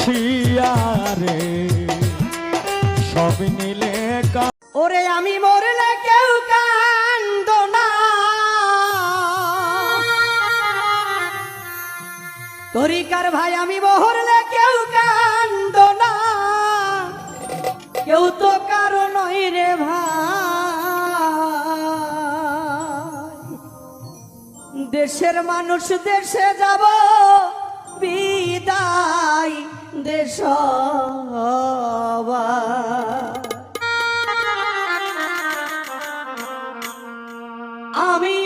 বসিয়া রে সব নিলে ওরে আমি মরলে কেউ কান্দ না, তরিকার ভাই আমি মরলে কেউ কান্দ না, কেউ তো কারো নয় রে ভাই। দেশের মানুষ দেশে যাব বিদায় দেশ আমি